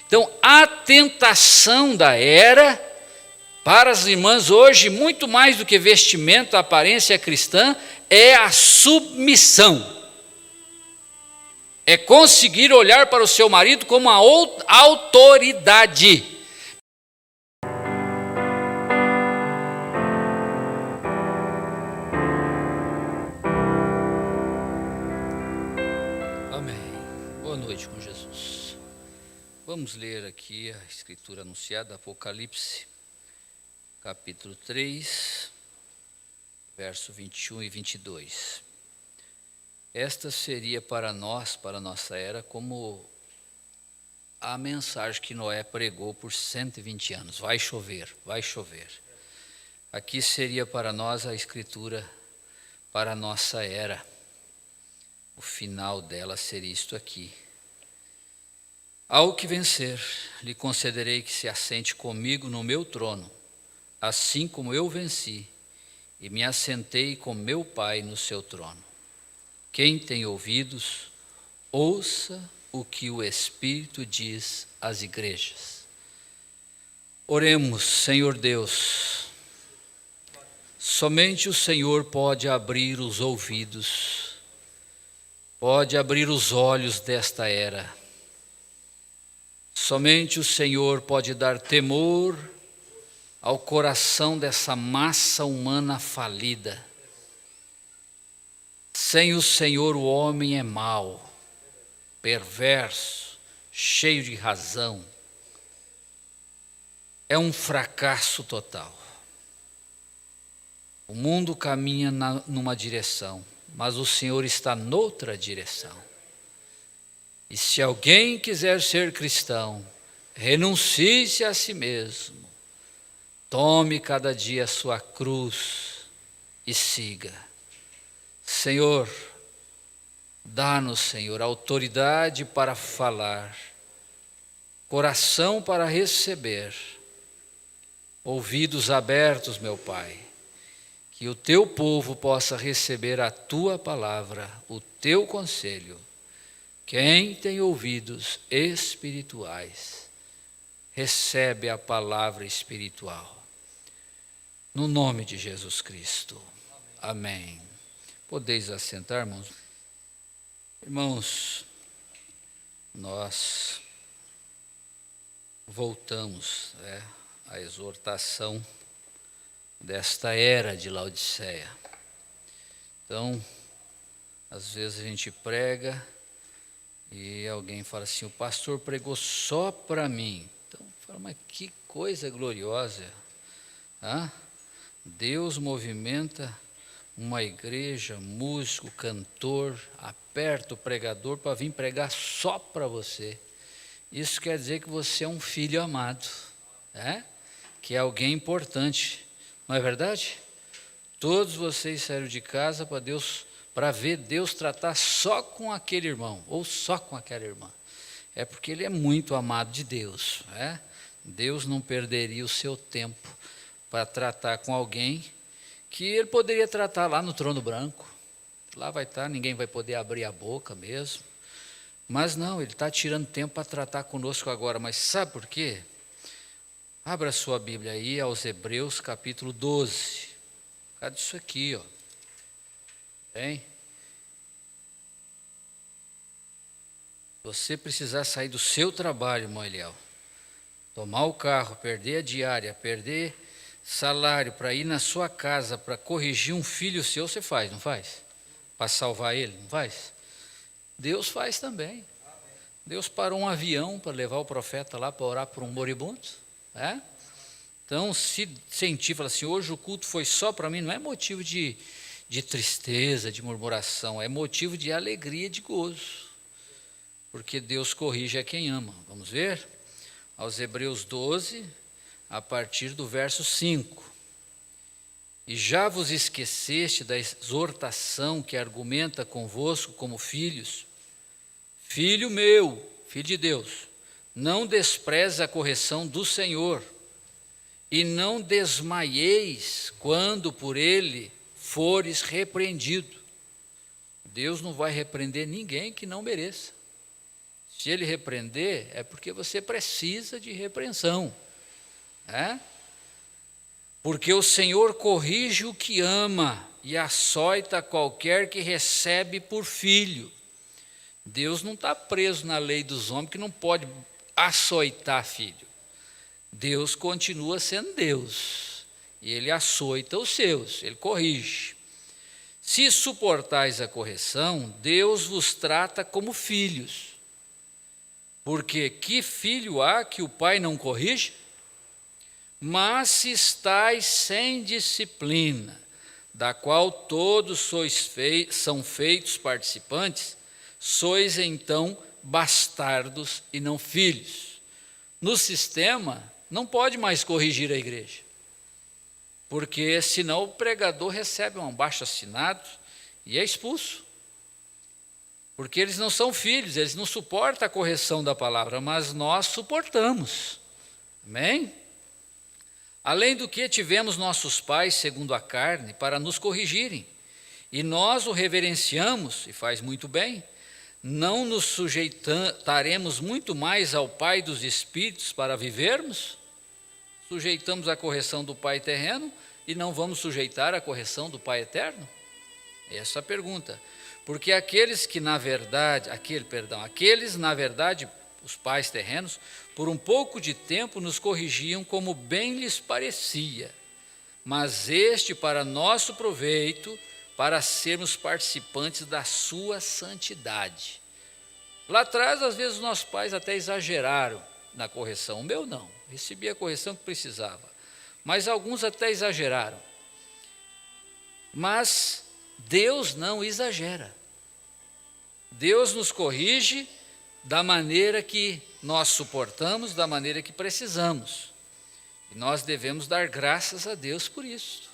Então, a tentação da era, para as irmãs hoje, muito mais do que vestimento, aparência cristã, é a submissão. É conseguir olhar para o seu marido como a autoridade. Amém. Boa noite com Jesus. Vamos ler aqui a escritura anunciada, Apocalipse, capítulo 3, verso 21 e 22. Esta seria para nós, para a nossa era, como a mensagem que Noé pregou por 120 anos. Vai chover, vai chover. Aqui seria para nós a escritura para a nossa era. O final dela seria isto aqui. Ao que vencer, lhe concederei que se assente comigo no meu trono, assim como eu venci e me assentei com meu Pai no seu trono. Quem tem ouvidos, ouça o que o Espírito diz às igrejas. Oremos, Senhor Deus. Somente o Senhor pode abrir os ouvidos, pode abrir os olhos desta era. Somente o Senhor pode dar temor ao coração dessa massa humana falida. Sem o Senhor o homem é mau, perverso, cheio de razão. É um fracasso total. O mundo caminha numa direção, mas o Senhor está noutra direção. E se alguém quiser ser cristão, renuncie-se a si mesmo, tome cada dia a sua cruz e siga. Senhor, dá-nos, Senhor, autoridade para falar, coração para receber, ouvidos abertos, meu Pai, que o teu povo possa receber a tua palavra, o teu conselho. Quem tem ouvidos espirituais, recebe a palavra espiritual. No nome de Jesus Cristo. Amém. Podeis assentar, irmãos? Irmãos, nós voltamos à exortação desta era de Laodiceia. Então, às vezes a gente prega e alguém fala assim, o pastor pregou só para mim. Então, fala, mas que coisa gloriosa. Deus movimenta uma igreja, músico, cantor, aperta o pregador para vir pregar só para você. Isso quer dizer que você é um filho amado, que é alguém importante, não é verdade? Todos vocês saíram de casa para ver Deus tratar só com aquele irmão, ou só com aquela irmã. É porque ele é muito amado de Deus. Deus não perderia o seu tempo para tratar com alguém que ele poderia tratar lá no trono branco. Lá vai estar, ninguém vai poder abrir a boca mesmo. Mas não, ele está tirando tempo para tratar conosco agora. Mas sabe por quê? Abra a sua Bíblia aí aos Hebreus capítulo 12. Cadê isso aqui, ó? Bem, você precisar sair do seu trabalho, irmão Eliel, tomar o carro, perder a diária, perder salário para ir na sua casa, para corrigir um filho seu, você faz, não faz? Para salvar ele, não faz? Deus faz também. Deus parou um avião para levar o profeta lá para orar por um moribundo. Então, se sentir, fala assim, hoje o culto foi só para mim, não é motivo de tristeza, de murmuração, é motivo de alegria, de gozo, porque Deus corrige a quem ama. Vamos ver? Aos Hebreus 12, a partir do verso 5. E já vos esqueceste da exortação que argumenta convosco como filhos? Filho meu, filho de Deus, não despreze a correção do Senhor, e não desmaieis quando por ele fores repreendido. Deus não vai repreender ninguém que não mereça. Se ele repreender, é porque você precisa de repreensão. Porque o Senhor corrige o que ama e açoita qualquer que recebe por filho. Deus não está preso na lei dos homens que não pode açoitar filho. Deus continua sendo Deus, e Ele açoita os seus, Ele corrige. Se suportais a correção, Deus vos trata como filhos. Porque que filho há que o pai não corrige? Mas se estáis sem disciplina, da qual todos são feitos participantes, sois então bastardos e não filhos. No sistema, não pode mais corrigir a igreja, porque senão o pregador recebe um abaixo-assinado e é expulso. Porque eles não são filhos, eles não suportam a correção da palavra, mas nós suportamos. Amém? Além do que, tivemos nossos pais, segundo a carne, para nos corrigirem, e nós o reverenciamos, e faz muito bem. Não nos sujeitaremos muito mais ao Pai dos Espíritos para vivermos? Sujeitamos a correção do Pai terreno e não vamos sujeitar a correção do Pai eterno? Essa é a pergunta. Porque aqueles, na verdade, os pais terrenos, por um pouco de tempo nos corrigiam como bem lhes parecia, mas este para nosso proveito, para sermos participantes da sua santidade. Lá atrás, às vezes, os nossos pais até exageraram na correção. O meu não, recebi a correção que precisava. Mas alguns até exageraram. Mas Deus não exagera. Deus nos corrige da maneira que nós suportamos, da maneira que precisamos. E nós devemos dar graças a Deus por isso.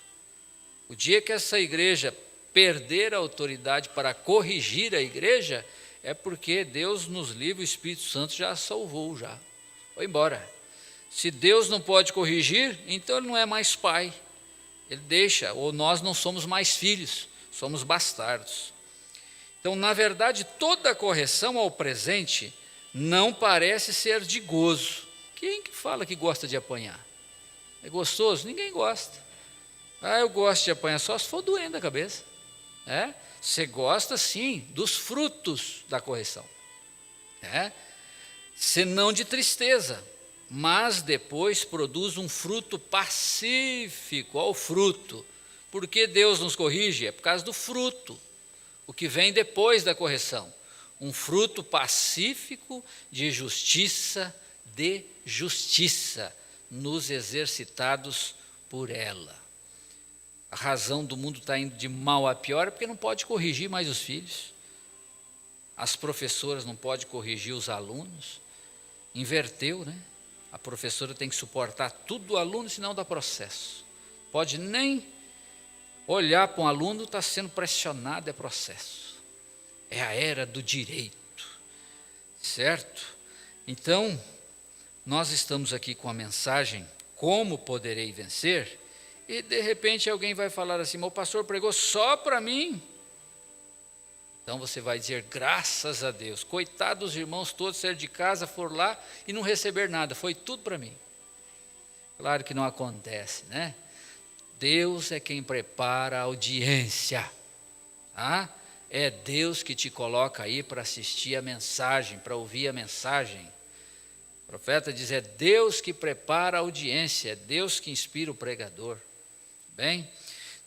O dia que essa igreja perder a autoridade para corrigir a igreja, é porque Deus nos livre, o Espírito Santo já a salvou, já. Foi embora. Se Deus não pode corrigir, então Ele não é mais pai. Ele deixa, ou nós não somos mais filhos, somos bastardos. Então, na verdade, toda correção ao presente não parece ser de gozo. Quem que fala que gosta de apanhar? É gostoso? Ninguém gosta. Eu gosto de apanhar só se for doendo da cabeça. Você gosta, sim, dos frutos da correção. Senão de tristeza, mas depois produz um fruto pacífico. Olha o fruto. Por que Deus nos corrige? É por causa do fruto. O que vem depois da correção. Um fruto pacífico de justiça, nos exercitados por ela. A razão do mundo está indo de mal a pior é porque não pode corrigir mais os filhos. As professoras não podem corrigir os alunos. Inverteu, né? A professora tem que suportar tudo do aluno, senão dá processo. Pode nem olhar para um aluno, está sendo pressionado, é processo. É a era do direito, certo? Então, nós estamos aqui com a mensagem, como poderei vencer? E de repente alguém vai falar assim, mas o pastor pregou só para mim. Então você vai dizer, graças a Deus, coitado dos irmãos todos sair de casa, for lá e não receber nada, foi tudo para mim. Claro que não acontece, né? Deus é quem prepara a audiência. É Deus que te coloca aí para assistir a mensagem, para ouvir a mensagem. O profeta diz, é Deus que prepara a audiência, é Deus que inspira o pregador. Bem,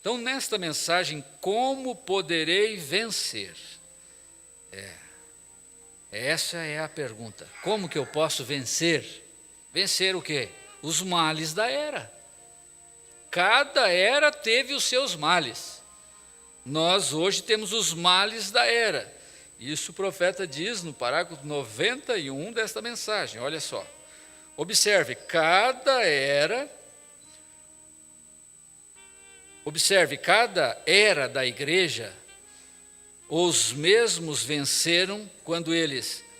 então nesta mensagem, como poderei vencer? Essa é a pergunta. Como que eu posso vencer? Vencer o quê? Os males da era. Cada era teve os seus males. Nós hoje temos os males da era. Isso o profeta diz no parágrafo 91 desta mensagem. Olha só. Observe, cada era da igreja, os mesmos venceram quando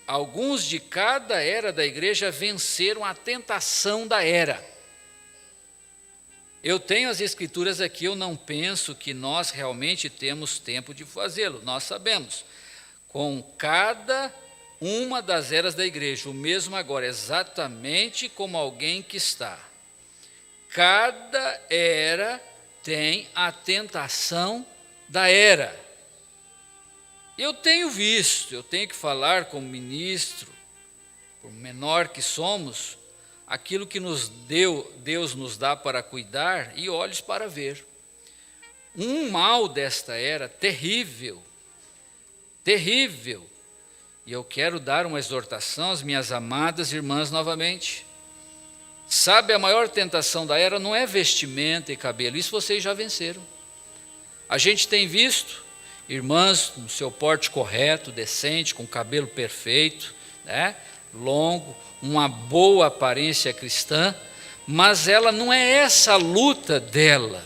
alguns de cada era da igreja venceram a tentação da era. Eu tenho as escrituras aqui, eu não penso que nós realmente temos tempo de fazê-lo. Nós sabemos, com cada uma das eras da igreja, o mesmo agora, exatamente como alguém que está. Cada era tem a tentação da era. Eu tenho visto, eu tenho que falar como ministro, por menor que somos, aquilo que Deus nos dá para cuidar e olhos para ver. Um mal desta era terrível, terrível. E eu quero dar uma exortação às minhas amadas irmãs novamente. Sabe, a maior tentação da era não é vestimenta e cabelo, isso vocês já venceram. A gente tem visto irmãs no seu porte correto, decente, com cabelo perfeito, né, longo, uma boa aparência cristã, mas ela não é essa a luta dela.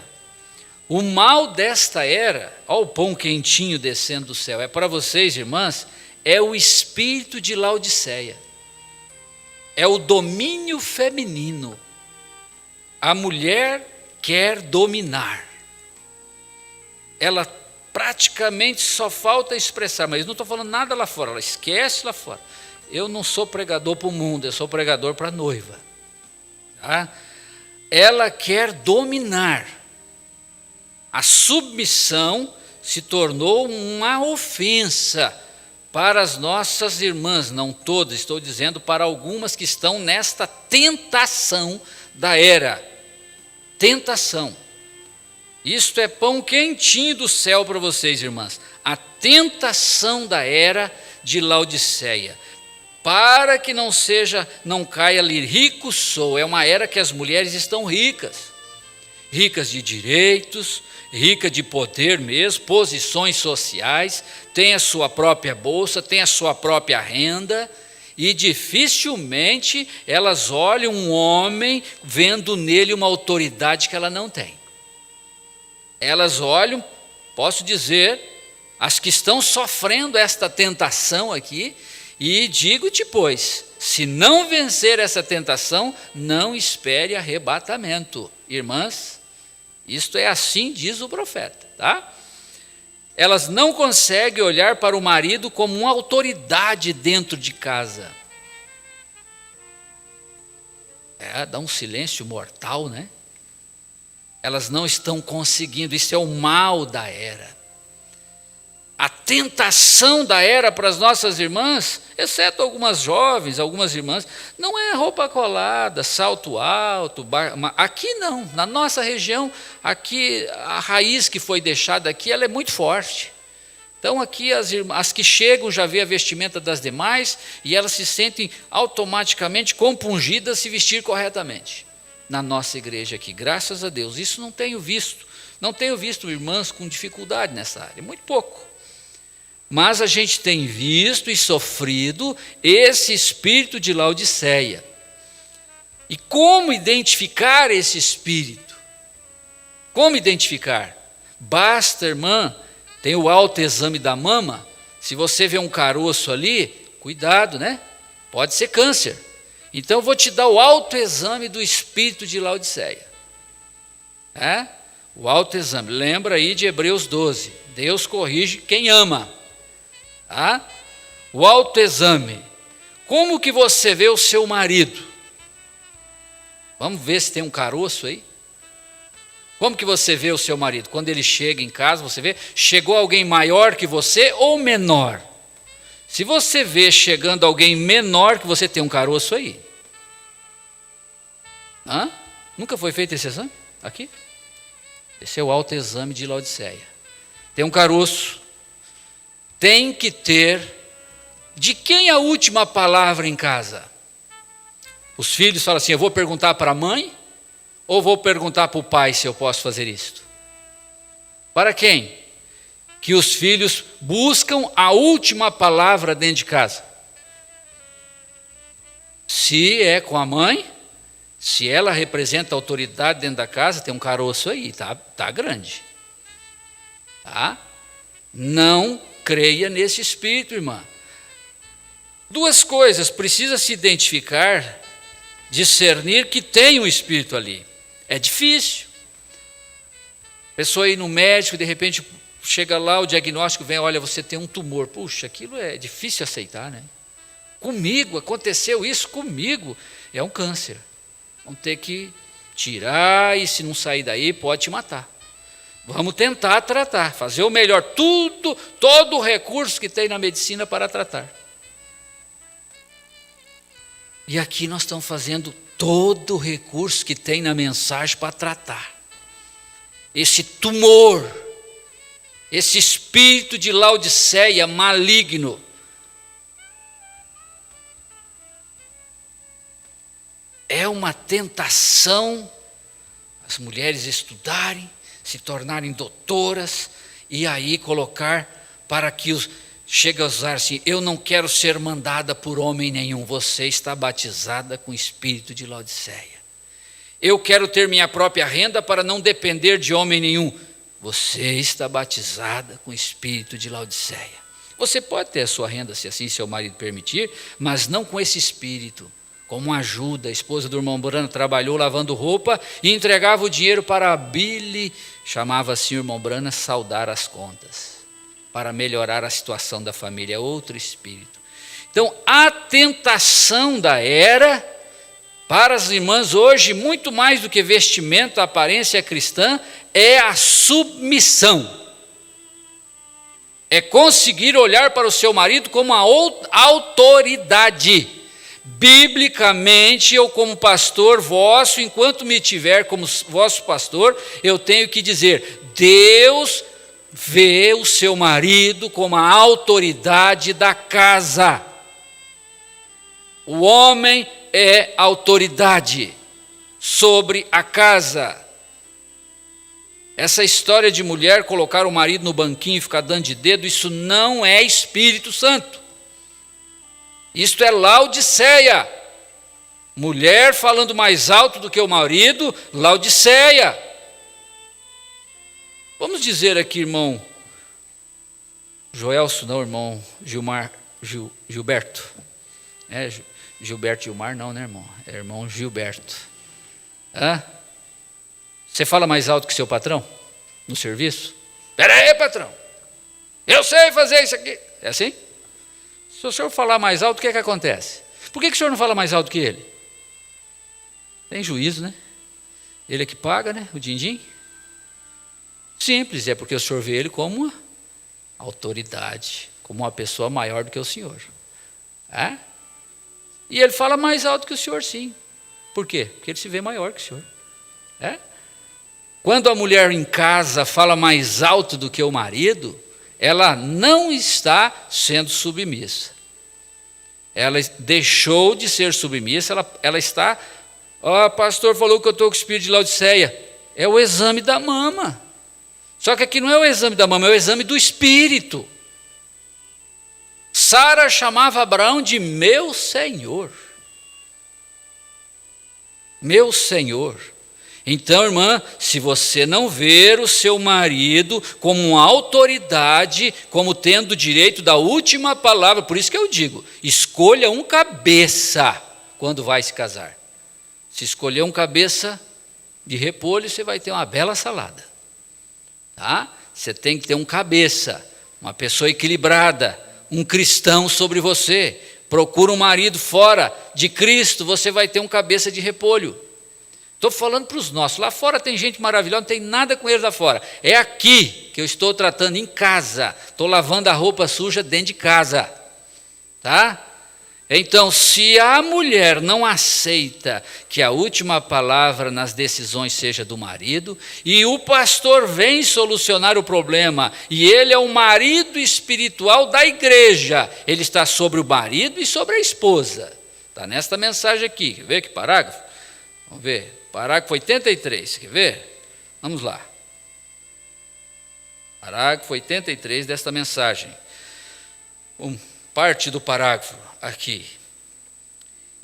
O mal desta era, olha o pão quentinho descendo do céu, é para vocês, irmãs, é o espírito de Laodiceia, é o domínio feminino. A mulher quer dominar, ela praticamente só falta expressar, mas não estou falando nada lá fora, ela esquece lá fora. Eu não sou pregador para o mundo, eu sou pregador para a noiva. Tá? Ela quer dominar. A submissão se tornou uma ofensa para as nossas irmãs, não todas, estou dizendo para algumas que estão nesta tentação da era. Tentação. Isto é pão quentinho do céu para vocês, irmãs. A tentação da era de Laodiceia. Para que não caia ali, rico sou. É uma era que as mulheres estão ricas. Ricas de direitos, ricas de poder mesmo, posições sociais, tem a sua própria bolsa, tem a sua própria renda, e dificilmente elas olham um homem vendo nele uma autoridade que ela não tem. Elas olham, posso dizer, as que estão sofrendo esta tentação aqui, e digo-te, pois, se não vencer essa tentação, não espere arrebatamento. Irmãs, isto é assim, diz o profeta, tá? Elas não conseguem olhar para o marido como uma autoridade dentro de casa. Dá um silêncio mortal, né? Elas não estão conseguindo, isso é o mal da era. A tentação da era para as nossas irmãs, exceto algumas jovens, algumas irmãs, não é roupa colada, salto alto, aqui não, na nossa região, aqui a raiz que foi deixada aqui, ela é muito forte. Então aqui as que chegam já vê a vestimenta das demais e elas se sentem automaticamente compungidas a se vestir corretamente. Na nossa igreja aqui, graças a Deus, isso não tenho visto irmãs com dificuldade nessa área, muito pouco. Mas a gente tem visto e sofrido esse espírito de Laodiceia. E como identificar esse espírito? Como identificar? Basta, irmã, tem o autoexame da mama, se você vê um caroço ali, cuidado, né? Pode ser câncer. Então eu vou te dar o autoexame do espírito de Laodiceia. O autoexame, lembra aí de Hebreus 12, Deus corrige quem ama. O autoexame, como que você vê o seu marido? Vamos ver se tem um caroço aí. Como que você vê o seu marido? Quando ele chega em casa, você vê, chegou alguém maior que você ou menor? Se você vê chegando alguém menor que você, tem um caroço aí. Nunca foi feito esse exame? Aqui? Esse é o autoexame de Laodiceia. Tem um caroço. Tem que ter. De quem a última palavra em casa? Os filhos falam assim, eu vou perguntar para a mãe ou vou perguntar para o pai se eu posso fazer isto? Para quem? Que os filhos buscam a última palavra dentro de casa. Se é com a mãe, se ela representa a autoridade dentro da casa, tem um caroço aí, tá grande. Não creia nesse espírito, irmã. Duas coisas, precisa se identificar, discernir que tem um espírito ali. É difícil. A pessoa ir no médico, de repente chega lá, o diagnóstico vem, olha, você tem um tumor. Puxa, aquilo é difícil aceitar, né? Comigo, aconteceu isso comigo. É um câncer. Vamos ter que tirar e se não sair daí pode te matar. Vamos tentar tratar, fazer o melhor, todo o recurso que tem na medicina para tratar. E aqui nós estamos fazendo todo o recurso que tem na mensagem para tratar. Esse tumor, esse espírito de Laodiceia maligno. É uma tentação as mulheres estudarem, se tornarem doutoras e aí colocar para que chega a usar assim, eu não quero ser mandada por homem nenhum, você está batizada com o espírito de Laodiceia. Eu quero ter minha própria renda para não depender de homem nenhum. Você está batizada com o espírito de Laodiceia. Você pode ter a sua renda, se assim seu marido permitir, mas não com esse espírito. Como ajuda, a esposa do irmão Brana trabalhou lavando roupa e entregava o dinheiro para a Billy, chamava assim o irmão Brana, saldar as contas, para melhorar a situação da família, outro espírito. Então, a tentação da era, para as irmãs hoje, muito mais do que vestimento, aparência cristã, é a submissão. É conseguir olhar para o seu marido como a autoridade. Biblicamente, eu como pastor vosso, enquanto me tiver como vosso pastor, eu tenho que dizer, Deus vê o seu marido como a autoridade da casa. O homem é autoridade sobre a casa. Essa história de mulher colocar o marido no banquinho e ficar dando de dedo, isso não é Espírito Santo. Isto é Laodiceia. Mulher falando mais alto do que o marido, Laodiceia. Vamos dizer aqui, irmão Joelso, não, irmão Gilberto. Gilberto Gilmar não, né, irmão? É irmão Gilberto. Você fala mais alto que seu patrão no serviço? Espera aí, patrão. Eu sei fazer isso aqui. É assim? Se o senhor falar mais alto, o que é que acontece? Por que o senhor não fala mais alto que ele? Tem juízo, né? Ele é que paga, né? O din-din. Simples, é porque o senhor vê ele como uma autoridade, como uma pessoa maior do que o senhor. E ele fala mais alto que o senhor, sim. Por quê? Porque ele se vê maior que o senhor. Quando a mulher em casa fala mais alto do que o marido, ela não está sendo submissa. Ela deixou de ser submissa, ela está... pastor falou que eu estou com o espírito de Laodiceia. É o exame da mama. Só que aqui não é o exame da mama, é o exame do espírito. Sara chamava Abraão de meu Senhor. Meu Senhor. Então, irmã, se você não ver o seu marido como uma autoridade, como tendo o direito da última palavra, por isso que eu digo, escolha um cabeça quando vai se casar. Se escolher um cabeça de repolho, você vai ter uma bela salada. Tá? Você tem que ter um cabeça, uma pessoa equilibrada, um cristão sobre você. Procura um marido fora de Cristo, você vai ter um cabeça de repolho. Estou falando para os nossos. Lá fora tem gente maravilhosa, não tem nada com eles lá fora. É aqui que eu estou tratando em casa. Estou lavando a roupa suja dentro de casa. Tá? Então, se a mulher não aceita que a última palavra nas decisões seja do marido, e o pastor vem solucionar o problema, e ele é o marido espiritual da igreja, ele está sobre o marido e sobre a esposa. Está nesta mensagem aqui. Quer ver que parágrafo? Vamos ver. Parágrafo 83, quer ver? Vamos lá. Parágrafo 83 desta mensagem. Parte do parágrafo aqui.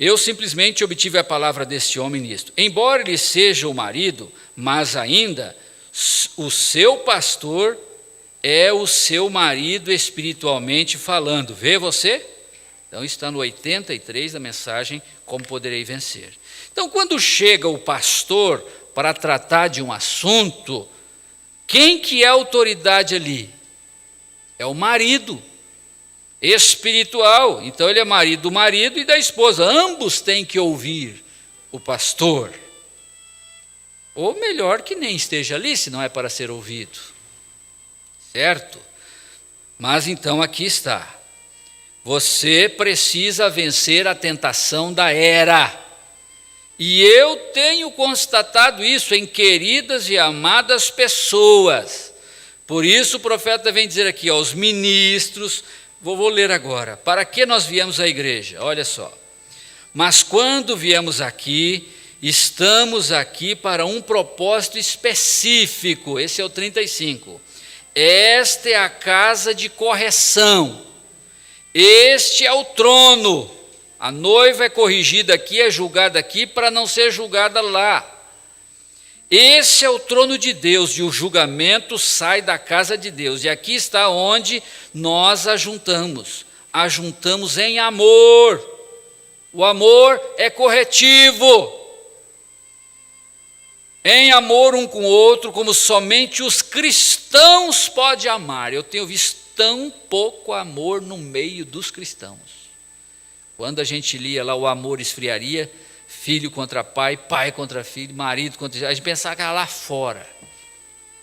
Eu simplesmente obtive a palavra deste homem nisto. Embora ele seja o marido, mas ainda o seu pastor é o seu marido espiritualmente falando. Vê você? Então está no 83 da mensagem, como poderei vencer. Então, quando chega o pastor para tratar de um assunto, quem que é a autoridade ali? É o marido. espiritual. Então ele é marido do marido e da esposa. Ambos têm que ouvir o pastor. Ou melhor, que nem esteja ali, se não é para ser ouvido. Certo? Mas então aqui está. Você precisa vencer a tentação da era. E eu tenho constatado isso em queridas e amadas pessoas. Por isso o profeta vem dizer aqui aos ministros, vou ler agora, para que nós viemos à igreja? Olha só. Mas quando viemos aqui, estamos aqui para um propósito específico, esse é o 35. Esta é a casa de correção, este é o trono. A noiva é corrigida aqui, é julgada aqui, para não ser julgada lá. Esse é o trono de Deus, e o julgamento sai da casa de Deus. E aqui está onde nós ajuntamos em amor. O amor é corretivo. Em amor um com o outro, como somente os cristãos podem amar. Eu tenho visto tão pouco amor no meio dos cristãos. Quando a gente lia lá o amor esfriaria, filho contra pai, pai contra filho, marido contra... A gente pensava que era lá fora.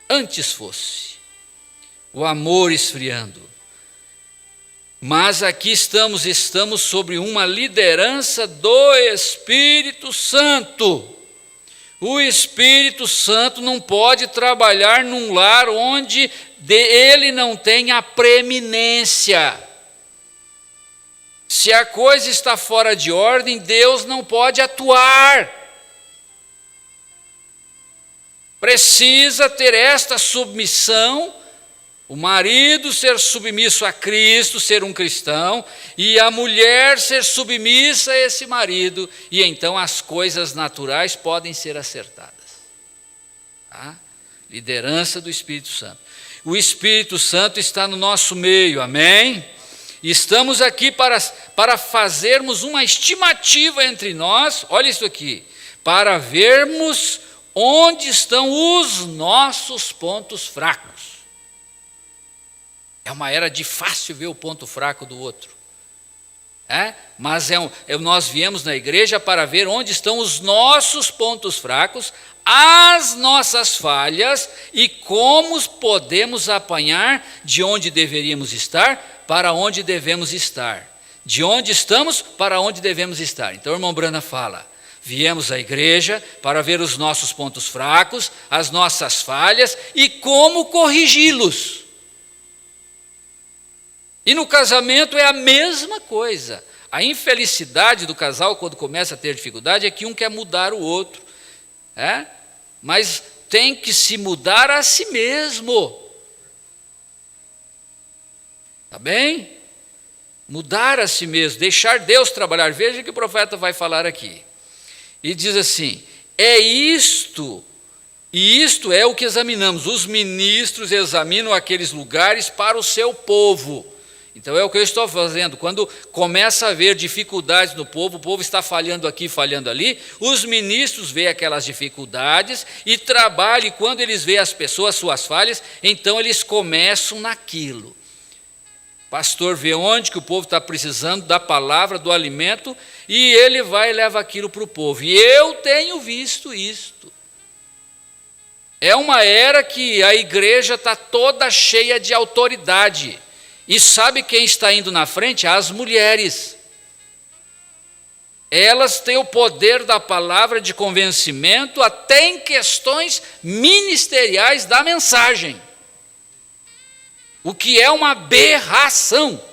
Antes fosse. O amor esfriando. Mas aqui estamos sobre uma liderança do Espírito Santo. O Espírito Santo não pode trabalhar num lar onde ele não tem a preeminência. Se a coisa está fora de ordem, Deus não pode atuar. Precisa ter esta submissão, o marido ser submisso a Cristo, ser um cristão, e a mulher ser submissa a esse marido, e então as coisas naturais podem ser acertadas. Tá? Liderança do Espírito Santo. O Espírito Santo está no nosso meio, amém? Estamos aqui para fazermos uma estimativa entre nós, olha isso aqui, para vermos onde estão os nossos pontos fracos. É uma era de fácil ver o ponto fraco do outro. Mas nós viemos na igreja para ver onde estão os nossos pontos fracos, as nossas falhas e como podemos apanhar de onde deveríamos estar para onde devemos estar. De onde estamos para onde devemos estar. Então o irmão Brana fala, viemos à igreja para ver os nossos pontos fracos, as nossas falhas e como corrigi-los. E no casamento é a mesma coisa. A infelicidade do casal, quando começa a ter dificuldade, é que um quer mudar o outro. Mas tem que se mudar a si mesmo. Está bem? Mudar a si mesmo, deixar Deus trabalhar. Veja o que o profeta vai falar aqui. E diz assim, é isto, e isto é o que examinamos. Os ministros examinam aqueles lugares para o seu povo. Então é o que eu estou fazendo. Quando começa a haver dificuldades no povo, o povo está falhando aqui, falhando ali, os ministros veem aquelas dificuldades e trabalham, e quando eles veem as pessoas, suas falhas, então eles começam naquilo. O pastor vê onde que o povo está precisando da palavra, do alimento, e ele vai e leva aquilo para o povo. E eu tenho visto isto. É uma era que a igreja está toda cheia de autoridade. E sabe quem está indo na frente? As mulheres. Elas têm o poder da palavra de convencimento até em questões ministeriais da mensagem. O que é uma aberração.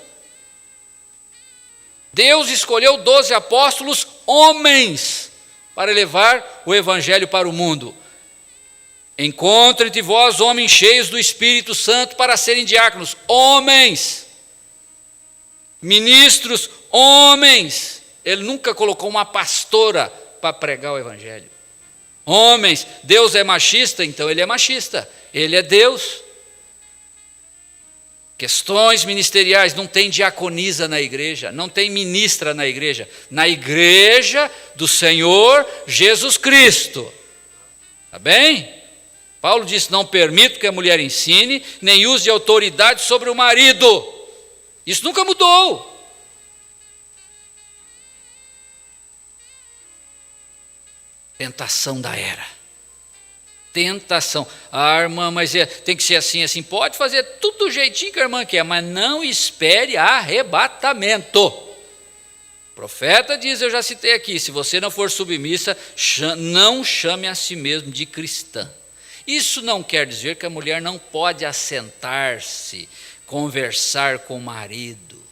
Deus escolheu 12 apóstolos homens para levar o evangelho para o mundo. Encontre entre vós homens cheios do Espírito Santo para serem diáconos. Homens. Ministros, homens. Ele nunca colocou uma pastora para pregar o evangelho. Homens. Deus é machista, então ele é machista. Ele é Deus. Questões ministeriais, não tem diaconisa na igreja, não tem ministra na igreja do Senhor Jesus Cristo. Está bem? Paulo disse, não permito que a mulher ensine, nem use de autoridade sobre o marido. Isso nunca mudou. Tentação da era. Tentação. Ah, irmã, mas tem que ser assim, assim. Pode fazer tudo do jeitinho que a irmã quer, mas não espere arrebatamento. O profeta diz, eu já citei aqui, se você não for submissa, não chame a si mesmo de cristã. Isso não quer dizer que a mulher não pode assentar-se, conversar com o marido.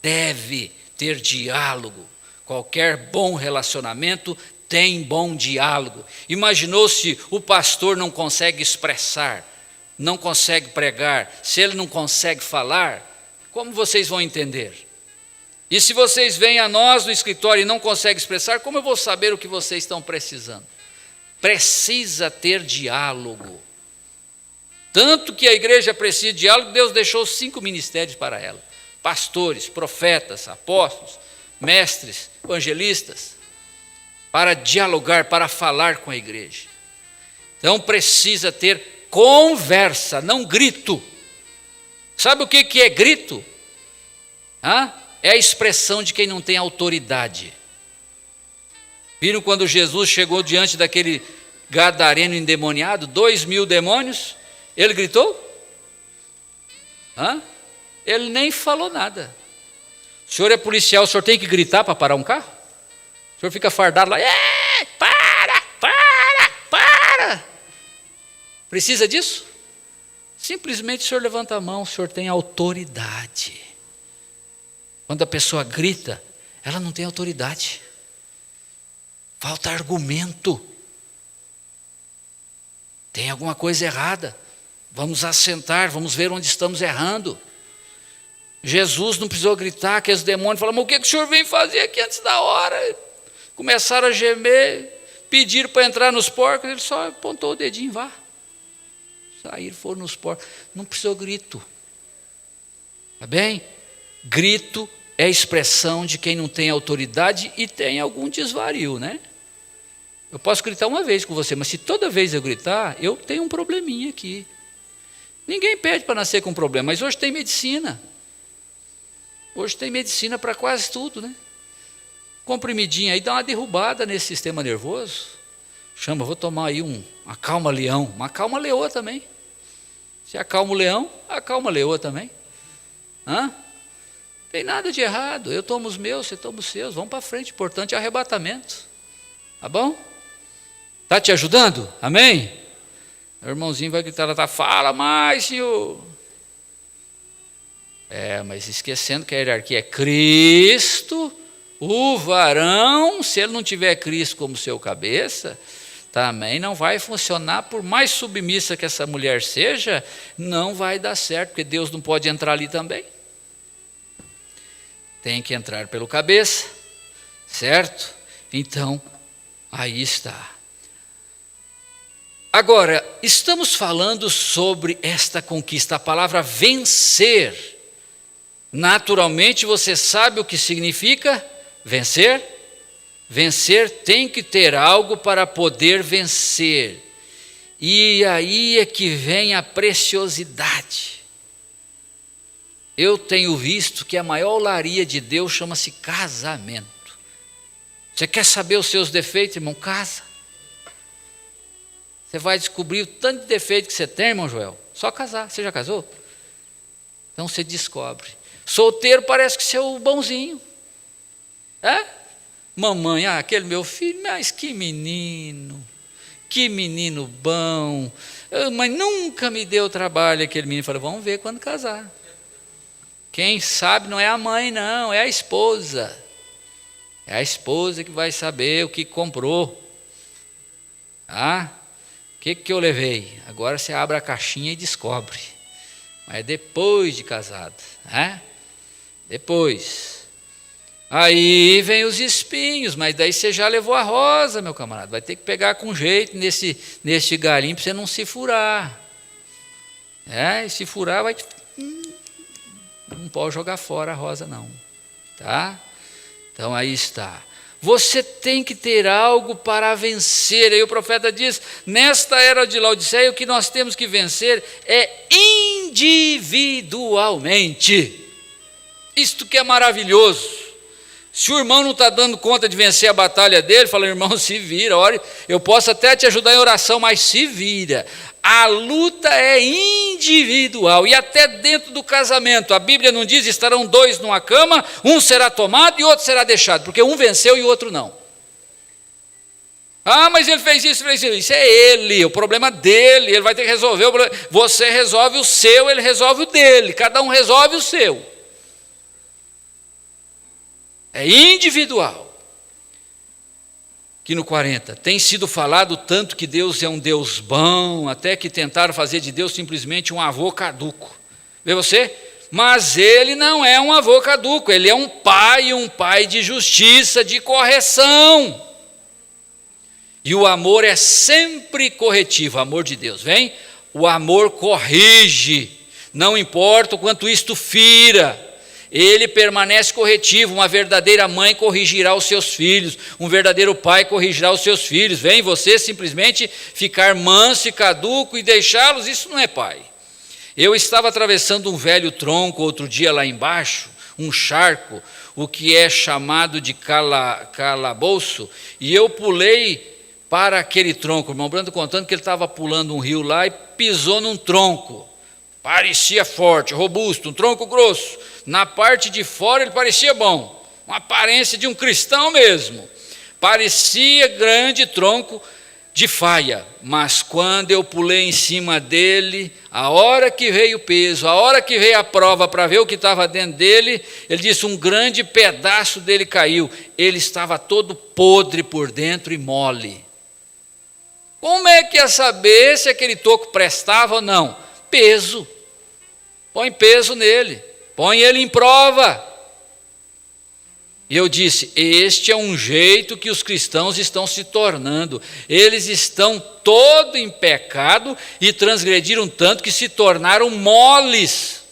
Deve ter diálogo. Qualquer bom relacionamento tem bom diálogo. Imaginou se o pastor não consegue expressar, não consegue pregar, se ele não consegue falar, como vocês vão entender? E se vocês vêm a nós no escritório e não conseguem expressar, como eu vou saber o que vocês estão precisando? Precisa ter diálogo. Tanto que a igreja precisa de diálogo, Deus deixou 5 ministérios para ela: pastores, profetas, apóstolos, mestres, evangelistas, para dialogar, para falar com a igreja. Então precisa ter conversa, não grito. Sabe o que é grito? É a expressão de quem não tem autoridade. Viram quando Jesus chegou diante daquele gadareno endemoniado, 2.000 demônios, ele gritou? Ele nem falou nada. O senhor é policial, o senhor tem que gritar para parar um carro? O senhor fica fardado lá, para! Precisa disso? Simplesmente o senhor levanta a mão, o senhor tem autoridade. Quando a pessoa grita, ela não tem autoridade. Falta argumento. Tem alguma coisa errada. Vamos assentar, vamos ver onde estamos errando. Jesus não precisou gritar, que os demônios falaram, mas o que o senhor vem fazer aqui antes da hora? Começaram a gemer, pediram para entrar nos porcos, ele só apontou o dedinho, vá. Saíram, foram nos porcos. Não precisou grito. Tá bem? Grito é expressão de quem não tem autoridade e tem algum desvario, né? Eu posso gritar uma vez com você, mas se toda vez eu gritar, eu tenho um probleminha aqui. Ninguém pede para nascer com problema, mas hoje tem medicina. Hoje tem medicina para quase tudo, né? Comprimidinho aí dá uma derrubada nesse sistema nervoso. Vou tomar aí uma calma-leão, uma calma-leoa também. Se acalma o leão, acalma a leoa também. Tem nada de errado, eu tomo os meus, você toma os seus, vamos para frente, o importante é o arrebatamento. Tá bom? Está te ajudando? Amém? O irmãozinho vai gritar, fala mais, senhor. Mas esquecendo que a hierarquia é Cristo, o varão, se ele não tiver Cristo como seu cabeça, também não vai funcionar, por mais submissa que essa mulher seja, não vai dar certo, porque Deus não pode entrar ali também. Tem que entrar pelo cabeça, certo? Então, aí está. Agora, estamos falando sobre esta conquista, a palavra vencer. Naturalmente, você sabe o que significa vencer? Vencer tem que ter algo para poder vencer. E aí é que vem a preciosidade. Eu tenho visto que a maior olaria de Deus chama-se casamento. Você quer saber os seus defeitos, irmão? Casa. Você vai descobrir o tanto de defeito que você tem, irmão Joel. Só casar. Você já casou? Então você descobre. Solteiro parece que você é o bonzinho. Mamãe, aquele meu filho, mas que menino bom. Mas nunca me deu trabalho aquele menino. Falei, vamos ver quando casar. Quem sabe não é a mãe, não, é a esposa. É a esposa que vai saber o que comprou. O que eu levei? Agora você abre a caixinha e descobre. Mas depois de casado. Depois. Aí vem os espinhos, mas daí você já levou a rosa, meu camarada. Vai ter que pegar com jeito nesse galinho para você não se furar. E se furar, vai... Não pode jogar fora a rosa, não. Tá? Então aí está. Você tem que ter algo para vencer. Aí o profeta diz, nesta era de Laodiceia, o que nós temos que vencer é individualmente. Isto que é maravilhoso. Se o irmão não está dando conta de vencer a batalha dele, fala, irmão, se vira, ore, eu posso até te ajudar em oração, mas se vira. A luta é individual, e até dentro do casamento, a Bíblia não diz, estarão dois numa cama, um será tomado e outro será deixado, porque um venceu e o outro não. Ah, mas ele fez isso, isso é ele, o problema dele, ele vai ter que resolver o problema. Você resolve o seu, ele resolve o dele, cada um resolve o seu. É individual. Aqui no 40, tem sido falado tanto que Deus é um Deus bom, até que tentaram fazer de Deus simplesmente um avô caduco. Vê você? Mas ele não é um avô caduco, ele é um pai de justiça, de correção. E o amor é sempre corretivo, o amor de Deus, vem? O amor corrige, não importa o quanto isto fira. Ele permanece corretivo, uma verdadeira mãe corrigirá os seus filhos, um verdadeiro pai corrigirá os seus filhos. Vem você simplesmente ficar manso e caduco e deixá-los, isso não é pai. Eu estava atravessando um velho tronco outro dia lá embaixo, um charco, o que é chamado de calabouço, e eu pulei para aquele tronco. O irmão Brando contando que ele estava pulando um rio lá e pisou num tronco. Parecia forte, robusto, um tronco grosso. Na parte de fora ele parecia bom, uma aparência de um cristão mesmo. Parecia grande tronco de faia, mas quando eu pulei em cima dele, a hora que veio o peso, a hora que veio a prova para ver o que estava dentro dele, ele disse, um grande pedaço dele caiu. Ele estava todo podre por dentro e mole. Como é que ia saber se aquele toco prestava ou não? Peso. Põe peso nele. Põe ele em prova. E eu disse, este é um jeito que os cristãos estão se tornando. Eles estão todo em pecado e transgrediram tanto que se tornaram moles.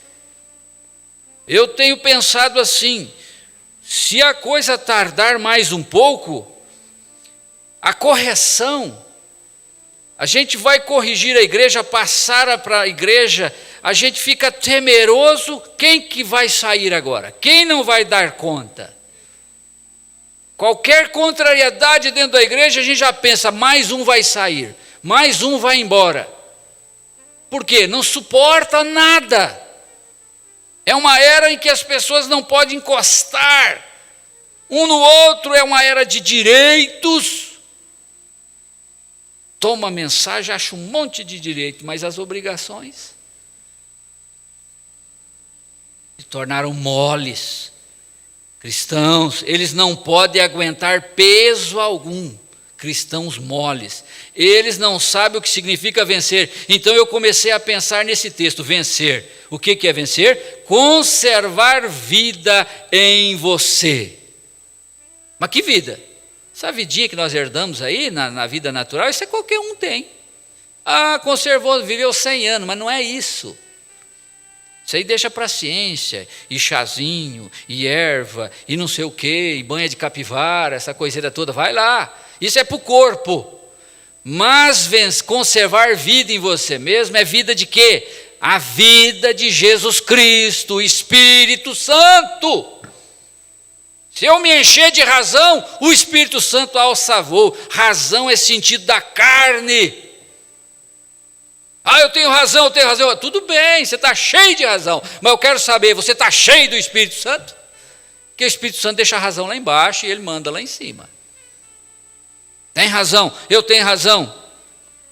Eu tenho pensado assim, se a coisa tardar mais um pouco, a correção, a gente vai corrigir a igreja, passar para a igreja, a gente fica temeroso, quem que vai sair agora? Quem não vai dar conta? Qualquer contrariedade dentro da igreja, a gente já pensa, mais um vai sair, mais um vai embora. Por quê? Não suporta nada. É uma era em que as pessoas não podem encostar um no outro, é uma era de direitos. Toma a mensagem, acha um monte de direito, mas as obrigações se tornaram moles. Cristãos, eles não podem aguentar peso algum. Cristãos moles. Eles não sabem o que significa vencer. Então eu comecei a pensar nesse texto, vencer. O que é vencer? Conservar vida em você. Mas que vida? Essa vidinha que nós herdamos aí, na vida natural, isso é qualquer um tem. Ah, conservou, viveu 100 anos, mas não é isso. Isso aí deixa para a ciência, e chazinho, e erva, e não sei o quê, e banha de capivara, essa coiseira toda, vai lá. Isso é para o corpo. Mas conservar vida em você mesmo é vida de quê? A vida de Jesus Cristo, o Espírito Santo. Se eu me encher de razão, o Espírito Santo alça voo. Razão é sentido da carne. Ah, eu tenho razão, eu tenho razão. Tudo bem, você está cheio de razão. Mas eu quero saber, você está cheio do Espírito Santo? Porque o Espírito Santo deixa a razão lá embaixo e ele manda lá em cima. Tem razão, eu tenho razão.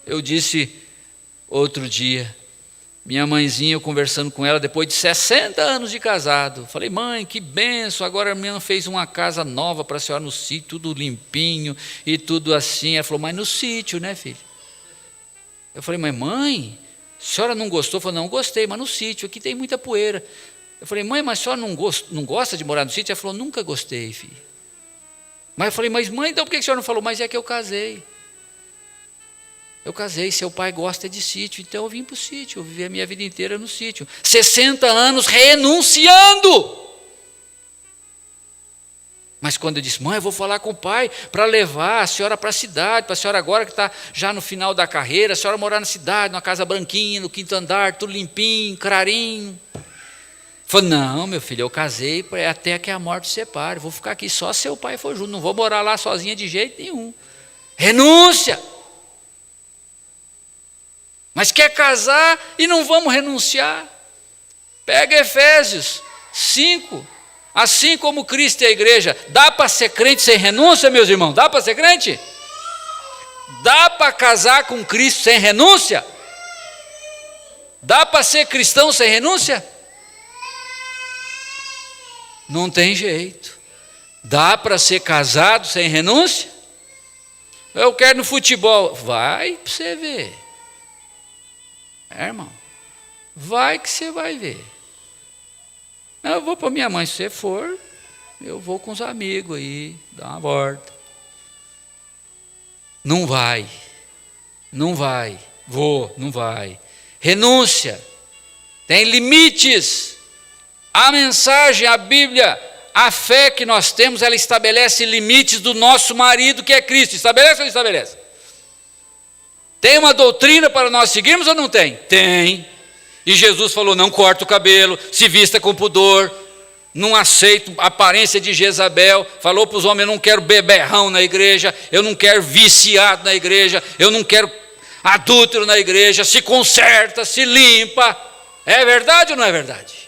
Eu disse outro dia, minha mãezinha, eu conversando com ela, depois de 60 anos de casado, falei, mãe, que benção, agora a minha fez uma casa nova para a senhora no sítio, tudo limpinho e tudo assim. Ela falou, mas no sítio, né, filho? Eu falei, mas mãe, a senhora não gostou? Eu falei, não gostei, mas no sítio, aqui tem muita poeira. Eu falei, mãe, mas a senhora não gosta de morar no sítio? Ela falou, nunca gostei, filho. Mas eu falei, mas mãe, então por que a senhora não falou? Mas é que eu casei. Eu casei, seu pai gosta de sítio, então eu vim para o sítio, eu vivi a minha vida inteira no sítio. 60 anos renunciando. Mas quando eu disse, mãe, eu vou falar com o pai para levar a senhora para a cidade, para a senhora agora que está já no final da carreira, a senhora morar na cidade, numa casa branquinha, no 5º andar, tudo limpinho, clarinho. Falou, não, meu filho, eu casei até que a morte separe. Vou ficar aqui só se seu pai for junto. Não vou morar lá sozinha de jeito nenhum. Renúncia. Mas quer casar e não vamos renunciar. Pega Efésios 5. Assim como Cristo e a igreja. Dá para ser crente sem renúncia, meus irmãos? Dá para ser crente? Dá para casar com Cristo sem renúncia? Dá para ser cristão sem renúncia? Não tem jeito. Dá para ser casado sem renúncia? Eu quero no futebol. Vai para você ver. Irmão, vai que você vai ver. Eu vou para minha mãe, se você for, eu vou com os amigos aí, dar uma volta. Não vai, não vai, não vai. Renúncia, tem limites. A mensagem, a Bíblia, a fé que nós temos, ela estabelece limites do nosso marido, que é Cristo. Estabelece ou não estabelece? Tem uma doutrina para nós seguirmos ou não tem? Tem. E Jesus falou, não corta o cabelo, se vista com pudor, não aceito a aparência de Jezabel. Falou para os homens, eu não quero beberrão na igreja, eu não quero viciado na igreja, eu não quero adúltero na igreja, se conserta, se limpa. É verdade ou não é verdade?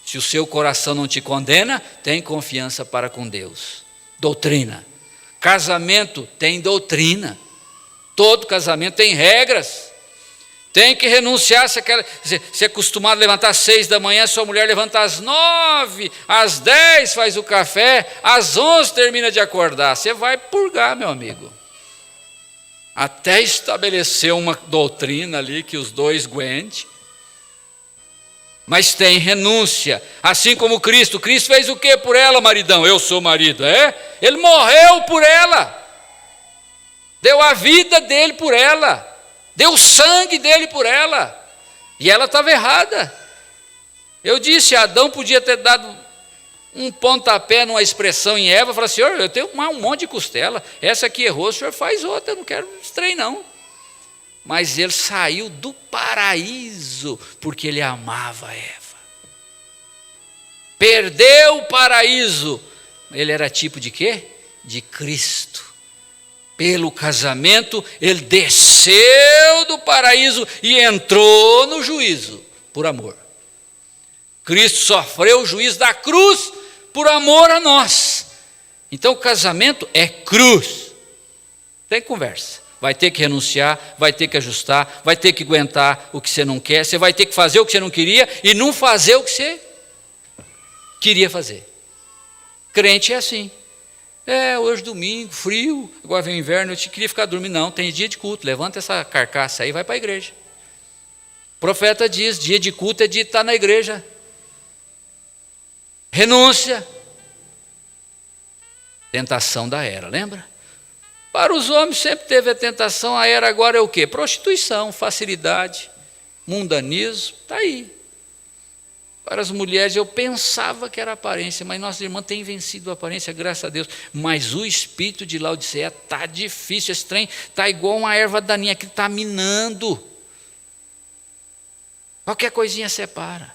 Se o seu coração não te condena, tem confiança para com Deus. Doutrina. Casamento tem doutrina. Todo casamento tem regras. Tem que renunciar. Se é acostumado a levantar às 6 da manhã, sua mulher levanta às 9, às 10 faz o café, às 11 termina de acordar. Você vai purgar, meu amigo. Até estabelecer uma doutrina ali que os dois aguentem. Mas tem renúncia, assim como Cristo. Cristo fez o que por ela, maridão? Eu sou marido, é? Ele morreu por ela, deu a vida dele por ela, deu o sangue dele por ela, e ela estava errada. Eu disse, Adão podia ter dado um pontapé numa expressão em Eva, falar, Senhor, eu tenho um monte de costela, essa aqui errou, o Senhor faz outra, eu não quero estranho não. Mas ele saiu do paraíso, porque ele amava Eva. Perdeu o paraíso. Ele era tipo de quê? De Cristo. Pelo casamento, ele desceu do paraíso e entrou no juízo, por amor. Cristo sofreu o juízo da cruz, por amor a nós. Então o casamento é cruz. Tem conversa. Vai ter que renunciar, vai ter que ajustar, vai ter que aguentar o que você não quer, você vai ter que fazer o que você não queria e não fazer o que você queria fazer. Crente é assim. Hoje domingo, frio, agora vem o inverno, eu te queria ficar dormindo. Não, tem dia de culto, levanta essa carcaça aí e vai para a igreja. O profeta diz, dia de culto é dia de estar na igreja. Renúncia. Tentação da era, lembra? Para os homens sempre teve a tentação, a era agora é o quê? Prostituição, facilidade, mundanismo, está aí. Para as mulheres eu pensava que era aparência, mas nossa irmã tem vencido a aparência, graças a Deus. Mas o espírito de Laodiceia está difícil, esse trem está igual uma erva daninha que está minando. Qualquer coisinha separa.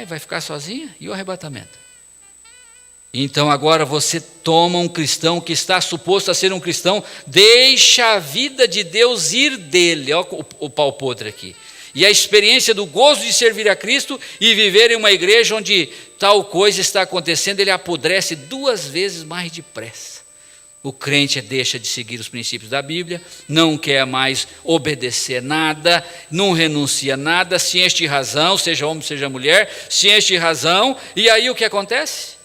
Vai ficar sozinha? E o arrebatamento? Então agora você toma um cristão que está suposto a ser um cristão, deixa a vida de Deus ir dele, olha o pau podre aqui, e a experiência do gozo de servir a Cristo e viver em uma igreja onde tal coisa está acontecendo, ele apodrece 2 vezes mais depressa. O crente deixa de seguir os princípios da Bíblia, não quer mais obedecer nada, não renuncia nada, se enche de razão, seja homem, seja mulher, se enche de razão, e aí o que acontece?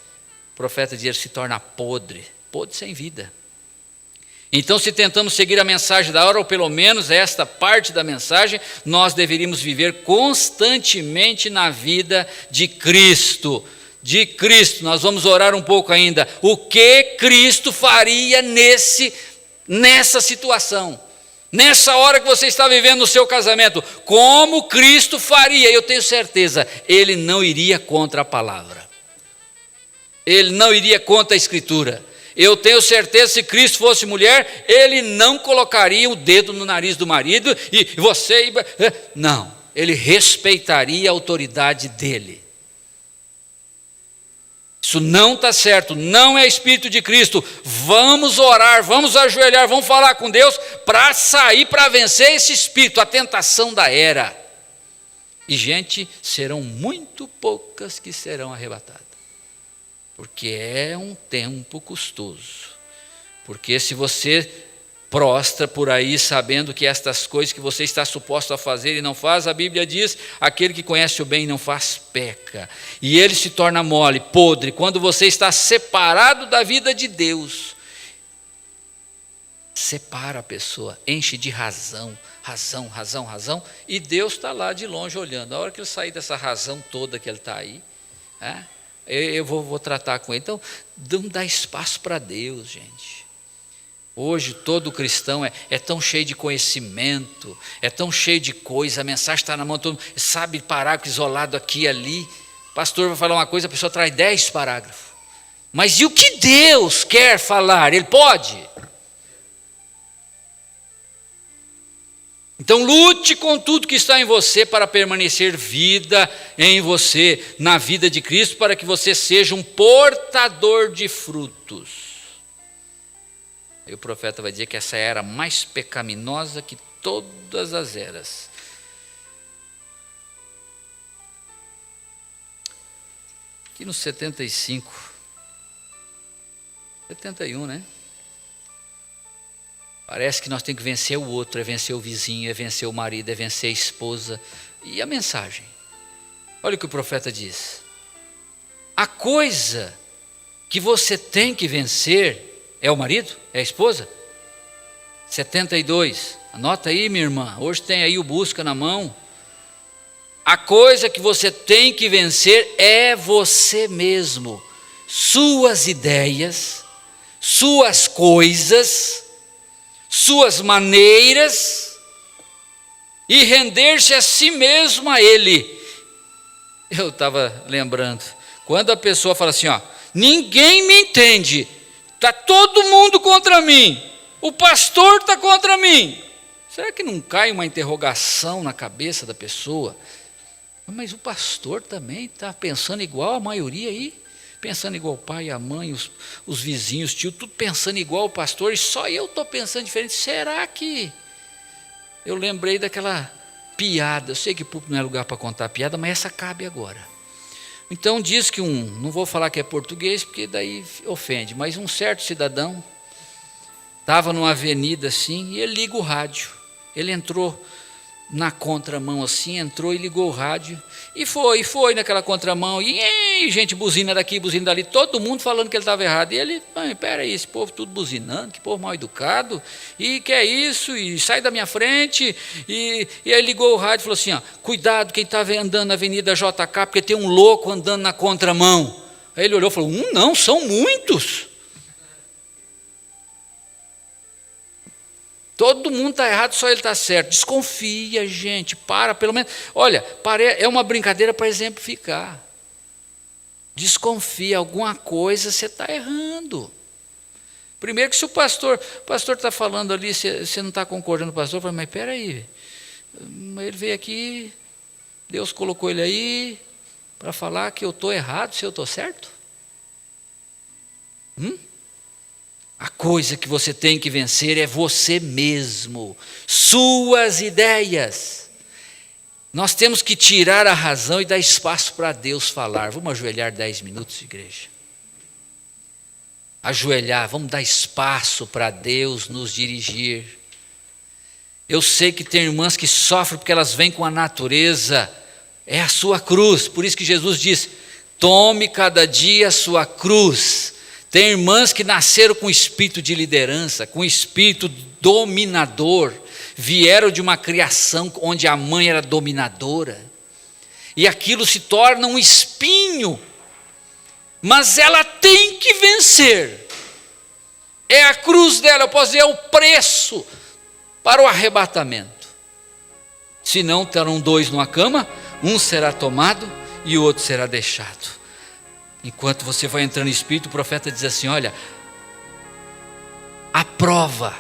O profeta diz, ele se torna podre sem vida. Então, se tentamos seguir a mensagem da hora, ou pelo menos esta parte da mensagem, nós deveríamos viver constantemente na vida de Cristo. De Cristo, nós vamos orar um pouco ainda. O que Cristo faria nessa situação? Nessa hora que você está vivendo o seu casamento, como Cristo faria? Eu tenho certeza, ele não iria contra a palavra. Ele não iria contra a Escritura. Eu tenho certeza, se Cristo fosse mulher, ele não colocaria o dedo no nariz do marido e você... Não, ele respeitaria a autoridade dele. Isso não está certo, não é Espírito de Cristo. Vamos orar, vamos ajoelhar, vamos falar com Deus para sair, para vencer esse espírito, a tentação da era. E gente, serão muito poucas que serão arrebatadas, porque é um tempo custoso. Porque se você prostra por aí sabendo que estas coisas que você está suposto a fazer e não faz, a Bíblia diz, aquele que conhece o bem e não faz, peca. E ele se torna mole, podre, quando você está separado da vida de Deus. Separa a pessoa, enche de razão, e Deus está lá de longe olhando. A hora que ele sair dessa razão toda que ele está aí, eu vou tratar com ele. Então, não dá espaço para Deus, gente. Hoje todo cristão é tão cheio de conhecimento, é tão cheio de coisa, a mensagem está na mão, todo mundo sabe parágrafo isolado aqui e ali. O pastor vai falar uma coisa, a pessoa traz 10 parágrafos. Mas e o que Deus quer falar? Ele pode? Então lute com tudo que está em você para permanecer vida em você, na vida de Cristo, para que você seja um portador de frutos. Aí o profeta vai dizer que essa era mais pecaminosa que todas as eras. Aqui no 75, 71, né? Parece que nós temos que vencer o outro, é vencer o vizinho, é vencer o marido, é vencer a esposa. E a mensagem? Olha o que o profeta diz. A coisa que você tem que vencer é o marido? É a esposa? 72, anota aí, minha irmã, hoje tem aí o busca na mão. A coisa que você tem que vencer é você mesmo, suas ideias, suas coisas, suas maneiras, e render-se a si mesmo a Ele. Eu estava lembrando, quando a pessoa fala assim, ninguém me entende, está todo mundo contra mim, o pastor está contra mim. Será que não cai uma interrogação na cabeça da pessoa? Mas o pastor também está pensando igual a maioria aí, pensando igual o pai, a mãe, os vizinhos, tio, tudo pensando igual o pastor, e só eu estou pensando diferente. Será que... Eu lembrei daquela piada, eu sei que público não é lugar para contar piada, mas essa cabe agora. Então diz que não vou falar que é português, porque daí ofende, mas um certo cidadão estava numa avenida assim, e ele liga o rádio. Ele entrou na contramão assim, entrou e ligou o rádio, e foi naquela contramão, e gente buzina daqui, buzina dali, todo mundo falando que ele estava errado, e ele, peraí, esse povo tudo buzinando, que povo mal educado, e que é isso, e sai da minha frente, e aí ligou o rádio e falou assim, cuidado quem está andando na Avenida JK, porque tem um louco andando na contramão. Aí ele olhou e falou, não, são muitos. Todo mundo está errado, só ele está certo. Desconfia, gente, pelo menos. Olha, é uma brincadeira para exemplificar. Desconfia, alguma coisa você está errando. Primeiro que se o pastor está falando ali, você não está concordando com o pastor, fala, mas espera aí, ele veio aqui, Deus colocou ele aí para falar que eu estou errado, se eu estou certo? A coisa que você tem que vencer é você mesmo, suas ideias. Nós temos que tirar a razão e dar espaço para Deus falar. Vamos ajoelhar 10 minutos, igreja. Ajoelhar, vamos dar espaço para Deus nos dirigir. Eu sei que tem irmãs que sofrem porque elas vêm com a natureza, é a sua cruz, por isso que Jesus diz, tome cada dia a sua cruz. Tem irmãs que nasceram com espírito de liderança, com espírito dominador, vieram de uma criação onde a mãe era dominadora, e aquilo se torna um espinho, mas ela tem que vencer, é a cruz dela, eu posso dizer, é o preço para o arrebatamento. Senão terão 2 numa cama, um será tomado e o outro será deixado. Enquanto você vai entrando em espírito, o profeta diz assim, olha, a prova,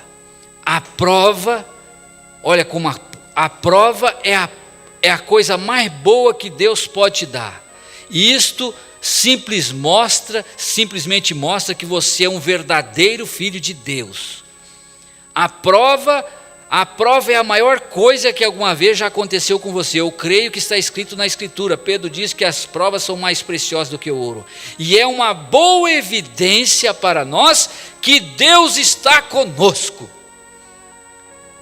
olha como a prova é a coisa mais boa que Deus pode te dar. E isto simplesmente mostra que você é um verdadeiro filho de Deus. A prova é a maior coisa que alguma vez já aconteceu com você. Eu creio que está escrito na Escritura. Pedro diz que as provas são mais preciosas do que o ouro. E é uma boa evidência para nós que Deus está conosco.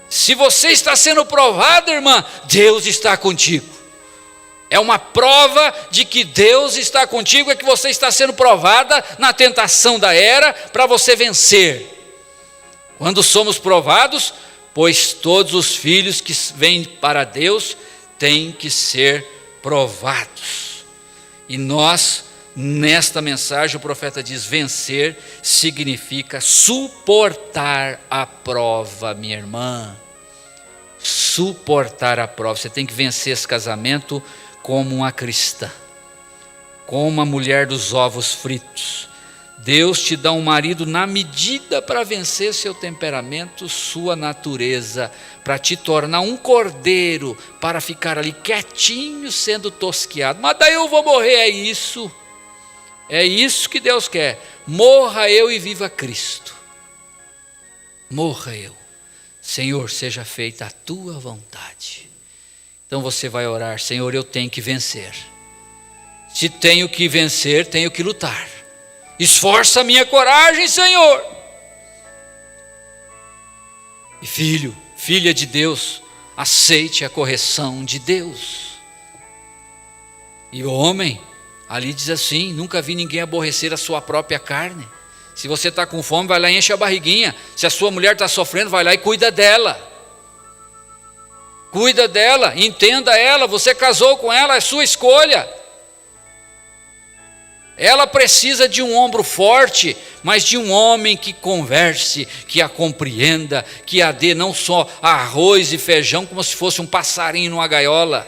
Se você está sendo provado, irmã, Deus está contigo. É uma prova de que Deus está contigo, é que você está sendo provada na tentação da era para você vencer. Quando somos provados, pois todos os filhos que vêm para Deus têm que ser provados. E nós, nesta mensagem, o profeta diz: vencer significa suportar a prova, minha irmã. Suportar a prova. Você tem que vencer esse casamento como uma cristã, como uma mulher dos ovos fritos. Deus te dá um marido na medida para vencer seu temperamento, sua natureza, para te tornar um cordeiro, para ficar ali quietinho sendo tosqueado. Mas daí eu vou morrer, é isso que Deus quer. Morra eu e viva Cristo. Morra eu. Senhor, seja feita a tua vontade. Então você vai orar: Senhor, eu tenho que vencer. Se tenho que vencer, tenho que lutar. Esforça a minha coragem, Senhor. E filha de Deus, aceite a correção de Deus. E o homem, ali diz assim: nunca vi ninguém aborrecer a sua própria carne. Se você está com fome, vai lá e enche a barriguinha. Se a sua mulher está sofrendo, vai lá e cuida dela. Cuida dela, entenda ela, você casou com ela, é sua escolha. Ela precisa de um ombro forte, mas de um homem que converse, que a compreenda, que a dê não só arroz e feijão, como se fosse um passarinho numa gaiola.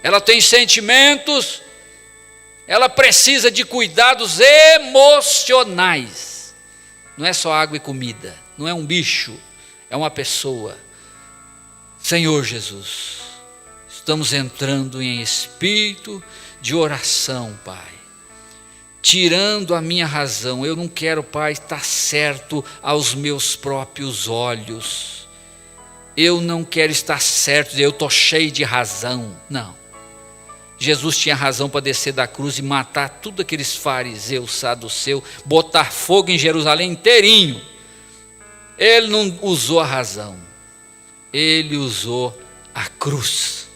Ela tem sentimentos, ela precisa de cuidados emocionais. Não é só água e comida, não é um bicho, é uma pessoa. Senhor Jesus, estamos entrando em espírito de oração, Pai. Tirando a minha razão, eu não quero, Pai, estar certo aos meus próprios olhos. Eu não quero estar certo, eu estou cheio de razão. Não. Jesus tinha razão para descer da cruz e matar tudo aqueles fariseus, saduceus, botar fogo em Jerusalém inteirinho. Ele não usou a razão, ele usou a cruz.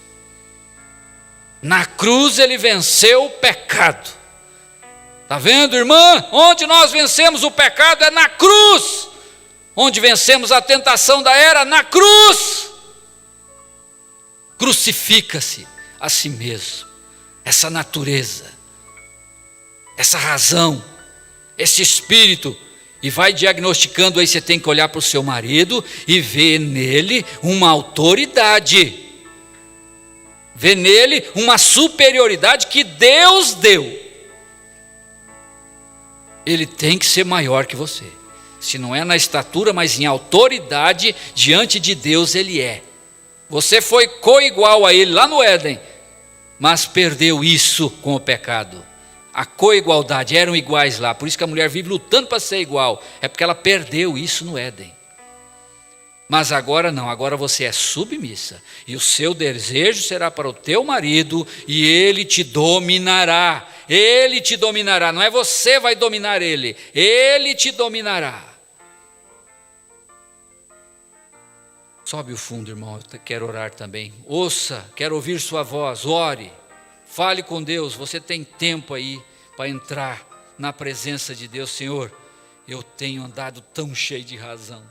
Na cruz ele venceu o pecado. Está vendo, irmã? Onde nós vencemos o pecado é na cruz. Onde vencemos a tentação da era, na cruz. Crucifica-se a si mesmo. Essa natureza, essa razão, esse espírito. E vai diagnosticando aí, você tem que olhar para o seu marido e ver nele uma autoridade. Ver nele uma superioridade que Deus deu. Ele tem que ser maior que você. Se não é na estatura, mas em autoridade diante de Deus ele é. Você foi coigual a ele lá no Éden, mas perdeu isso com o pecado. A coigualdade, eram iguais lá. Por isso que a mulher vive lutando para ser igual. É porque ela perdeu isso no Éden. Mas agora não, agora você é submissa. E o seu desejo será para o teu marido e ele te dominará. Ele te dominará, não é você vai dominar ele. Ele te dominará. Sobe o fundo, irmão, eu quero orar também. Ouça, quero ouvir sua voz, ore. Fale com Deus, você tem tempo aí para entrar na presença de Deus. Senhor, eu tenho andado tão cheio de razão.